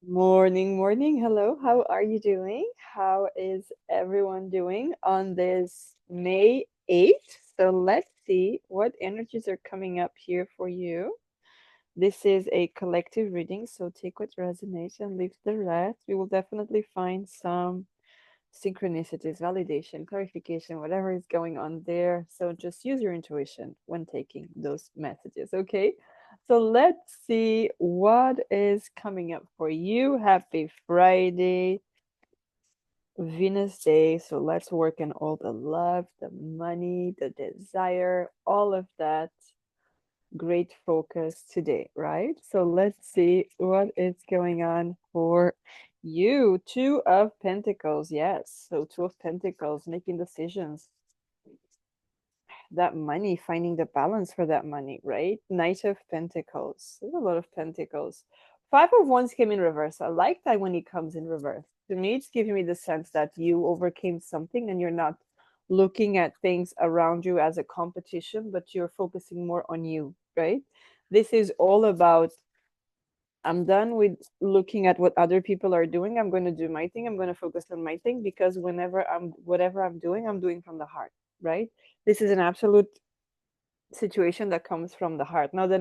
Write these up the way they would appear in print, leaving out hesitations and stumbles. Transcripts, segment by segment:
Morning, morning. Hello. How are you doing? How is everyone doing on this May 8th? So let's see what energies are coming up here for you. This is a collective reading, so take what resonates and leave the rest. We will definitely find some synchronicities, validation, clarification, whatever is going on there. So just use your intuition when taking those messages, okay? So let's see what is coming up for you. Happy Friday, Venus Day. So let's work on all the love, the money, the desire, all of that great focus today, right? So let's see what is going on for you. Two of Pentacles, yes. So Two of Pentacles, making decisions, that money, finding the balance for that money, right? Knight of Pentacles. There's a lot of Pentacles. Five of Wands came in reverse. I like that when it comes in reverse. To me, it's giving me the sense that you overcame something and you're not looking at things around you as a competition, but you're focusing more on you, right? This is all about I'm done with looking at what other people are doing. I'm going to do my thing. I'm going to focus on my thing because whatever I'm doing from the heart, right? This is an absolute situation that comes from the heart. Now, the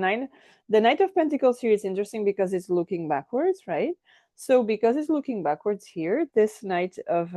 Knight of Pentacles here is interesting because it's looking backwards, right? So, because it's looking backwards here, this Knight of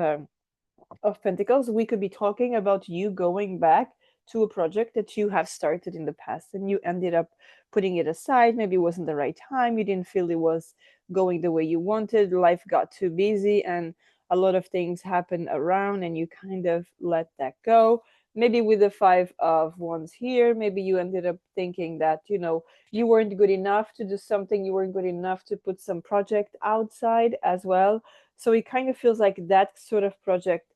Pentacles, we could be talking about you going back to a project that you have started in the past and you ended up putting it aside. Maybe it wasn't the right time. You didn't feel it was going the way you wanted. Life got too busy and a lot of things happened around and you kind of let that go. Maybe with the Five of Wands here, maybe you ended up thinking that, you weren't good enough to do something, you weren't good enough to put some project outside as well. So it kind of feels like that sort of project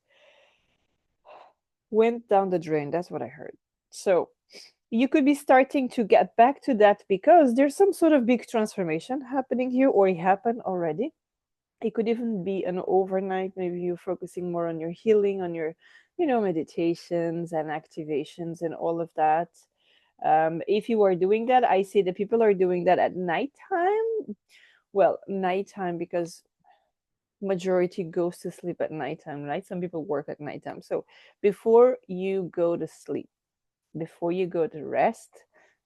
went down the drain. That's what I heard. So you could be starting to get back to that because there's some sort of big transformation happening here, or it happened already. It could even be an overnight. Maybe you're focusing more on your healing, on your, meditations and activations and all of that. If you are doing that, I see that people are doing that at nighttime. Well, nighttime because majority goes to sleep at nighttime, right? Some people work at nighttime. So before you go to sleep, before you go to rest,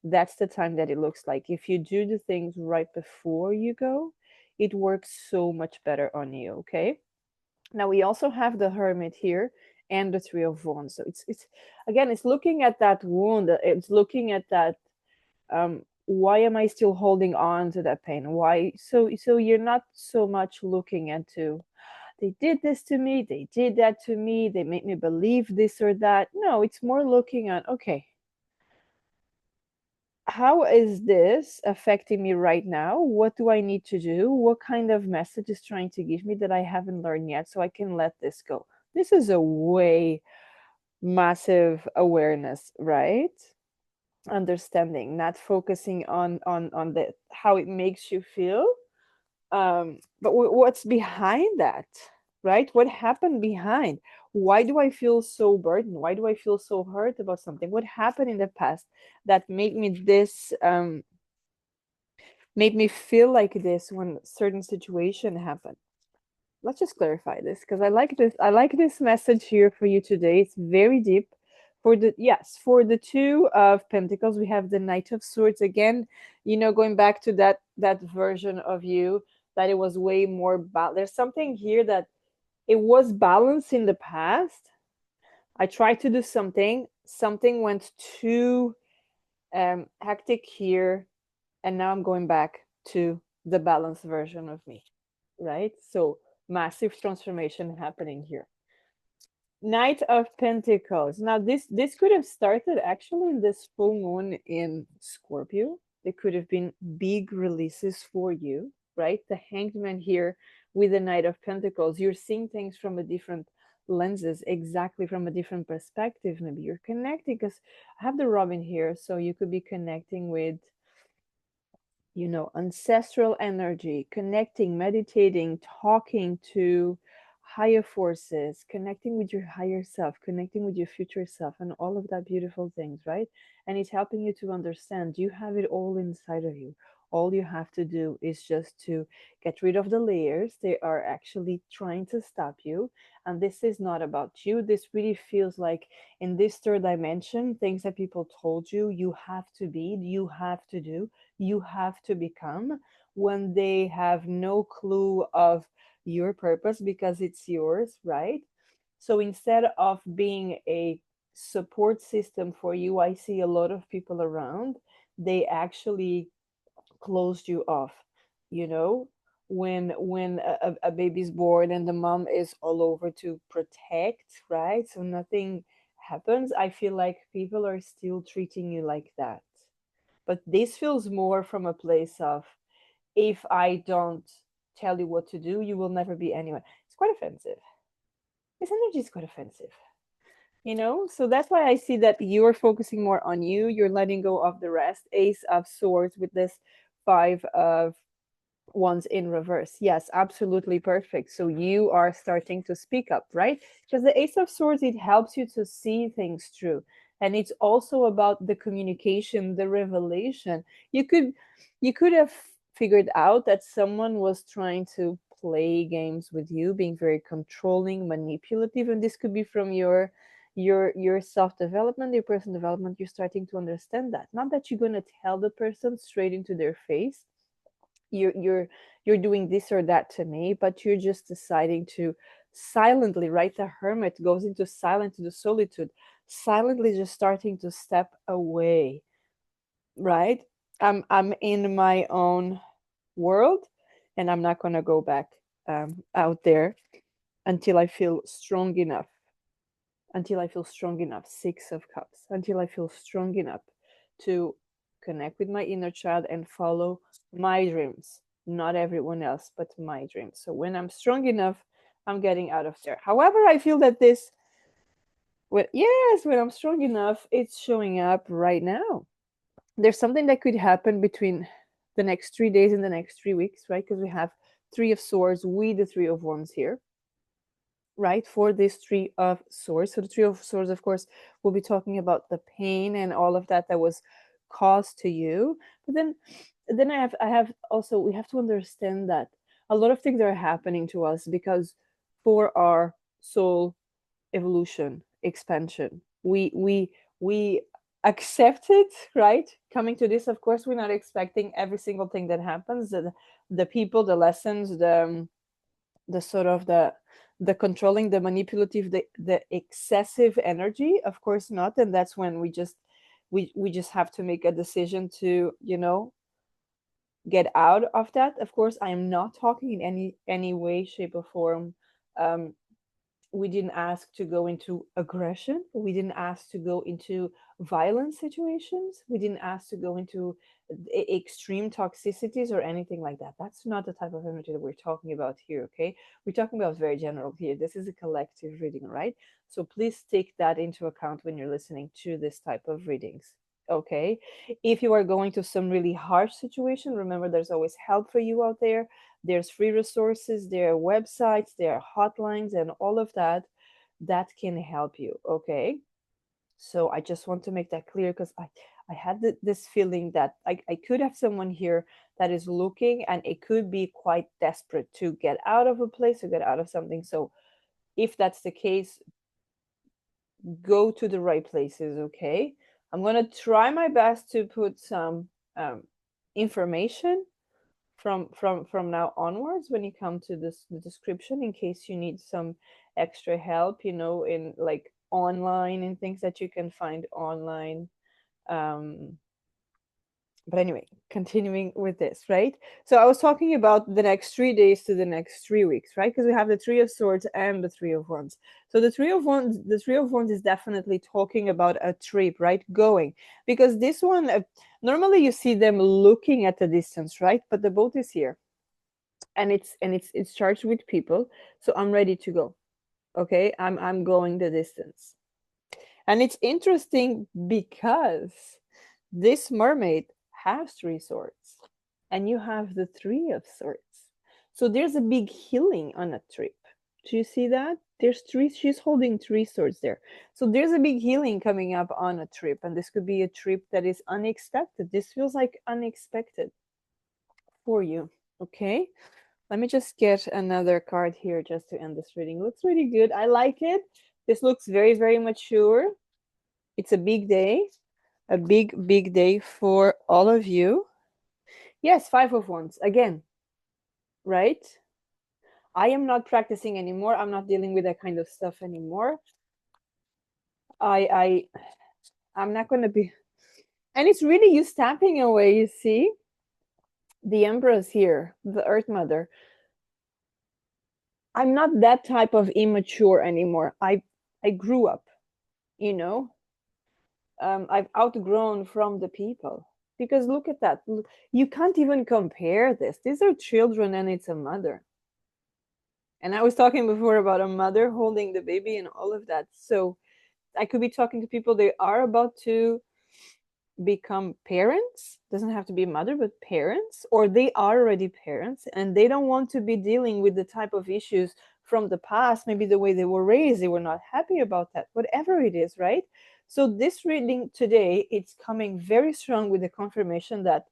that's the time that it looks like. If you do the things right before you go, it works so much better on you, okay? Now we also have the Hermit here and the Three of Wands. So it's again, it's looking at that wound, it's looking at that why am I still holding on to that pain? Why so you're not so much looking into they did this to me, they did that to me, they made me believe this or that. No, it's more looking at, okay, how is this affecting me right now? What do I need to do? What kind of message is trying to give me that I haven't learned yet so I can let this go? This is a way massive awareness, right? Understanding, not focusing on the how it makes you feel, but what's behind that, right? What happened behind? Why do I feel so burdened? Why do I feel so hurt about something? What happened in the past that made me feel like this when certain situation happened? Let's just clarify this because I like this message here for you today. It's very deep. For the Two of Pentacles, we have the Knight of Swords again, going back to that version of you that it was way more there's something here that it was balanced in the past. I tried to do something went too hectic here, and now I'm going back to the balanced version of me, right? So massive transformation happening here. Knight of Pentacles. Now this could have started actually in this full moon in Scorpio. There could have been big releases for you, right? The Hanged Man here with the Knight of Pentacles. You're seeing things from a different lenses, exactly from a different perspective. Maybe you're connecting because I have the Robin here, so you could be connecting with ancestral energy, connecting, meditating, talking to higher forces, connecting with your higher self, connecting with your future self, and all of that beautiful things, right? And it's helping you to understand you have it all inside of you. all you have to do is just to get rid of the layers. They are actually trying to stop you. And this is not about you. This really feels like in this third dimension, things that people told you, you have to be, you have to do, you have to become, when they have no clue of your purpose because it's yours, right? So instead of being a support system for you, I see a lot of people around, they actually closed you off, you know, when a baby's born and the mom is all over to protect, right? So nothing happens. I feel like people are still treating you like that. But this feels more from a place of, if I don't tell you what to do, you will never be anyone. It's quite offensive. This energy is quite offensive, you know? So that's why I see that you're focusing more on you. You're letting go of the rest. Ace of Swords with this Five of Wands in reverse. Yes, absolutely perfect. So you are starting to speak up, right? Because the Ace of Swords, it helps you to see things through. And it's also about the communication, the revelation. You could have figured out that someone was trying to play games with you, being very controlling, manipulative, and this could be from your self-development, your personal development. You're starting to understand that. Not that you're going to tell the person straight into their face, you're doing this or that to me, but you're just deciding to silently, right? The hermit goes into silence, to the solitude, silently just starting to step away, right? I'm in my own world, and I'm not going to go back out there until I feel strong enough, until I feel strong enough. Six of Cups. Until I feel strong enough to connect with my inner child and follow my dreams. Not everyone else, but my dreams. So when I'm strong enough, I'm getting out of there. However, I feel that this, well, yes, when I'm strong enough, it's showing up right now. There's something that could happen between the next 3 days and the next 3 weeks, right? Because we have Three of Swords, we the Three of Wands here, right, for this Three of Swords. So the Three of Swords, of course, we'll be talking about the pain and all of that that was caused to you. But then I have also, we have to understand that a lot of things are happening to us because for our soul evolution, expansion, we accept it, right? Coming to this, of course, we're not expecting every single thing that happens, the people, the lessons, the sort of the controlling, the manipulative, the excessive energy, of course not. And that's when we just have to make a decision to, get out of that. Of course, I am not talking in any way, shape, or form. We didn't ask to go into aggression. We didn't ask to go into violent situations. We didn't ask to go into extreme toxicities or anything like that. That's not the type of energy that we're talking about here, okay? We're talking about very general here. This is a collective reading, right? So please take that into account when you're listening to this type of readings. Okay, if you are going to some really harsh situation, remember there's always help for you out there. There's free resources, there are websites, there are hotlines, and all of that that can help you. Okay. So I just want to make that clear because I had this feeling that I could have someone here that is looking and it could be quite desperate to get out of a place or get out of something. So if that's the case, go to the right places. Okay. I'm going to try my best to put some information from now onwards when you come to this the description, in case you need some extra help, in like online and things that you can find online. um but anyway, continuing with this, right? So I was talking about the next 3 days to the next 3 weeks, right? Because we have the Three of Swords and the Three of Wands. So the Three of Wands is definitely talking about a trip, right? Going, because this one, normally you see them looking at the distance, right? But the boat is here, and it's charged with people. So I'm ready to go. Okay, I'm going the distance. And it's interesting because this mermaid has three swords, and you have the Three of Swords. So there's a big healing on a trip. Do you see that? There's three, she's holding three swords there. So there's a big healing coming up on a trip, and this could be a trip that is unexpected. This feels like unexpected. for you. Okay. Let me just get another card here just to end this reading. Looks really good. I like it. This looks very, very mature. It's a big day, a big, big day for all of you. Yes, Five of Wands again, right? I am not practicing anymore. I'm not dealing with that kind of stuff anymore. I, I, I'm not going to be. And it's really you stamping away. You see, the Empress here, the Earth Mother. I'm not that type of immature anymore. I grew up, you know. I've outgrown from the people because look at that. You can't even compare this. These are children, and it's a mother. And I was talking before about a mother holding the baby and all of that. So I could be talking to people, they are about to become parents, doesn't have to be a mother, but parents, or they are already parents and they don't want to be dealing with the type of issues from the past, maybe the way they were raised, they were not happy about that, whatever it is, right? So this reading today, it's coming very strong with the confirmation that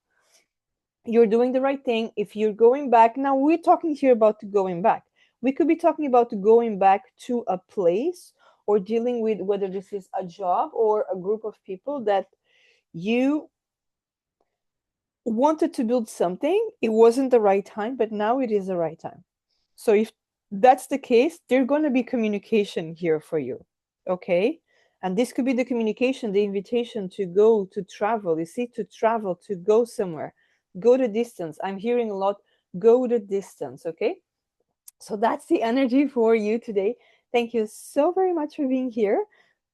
you're doing the right thing. If you're going back, now we're talking here about going back. We could be talking about going back to a place or dealing with whether this is a job or a group of people that you wanted to build something. It wasn't the right time, but now it is the right time. So if that's the case, there's going to be communication here for you. Okay. And this could be the communication, the invitation to go to travel. You see, to travel, to go somewhere, go the distance. I'm hearing a lot, go the distance. Okay. So that's the energy for you today. Thank you so very much for being here.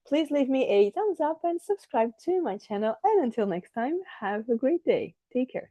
Please leave me a thumbs up and subscribe to my channel. And until next time, have a great day. Take care.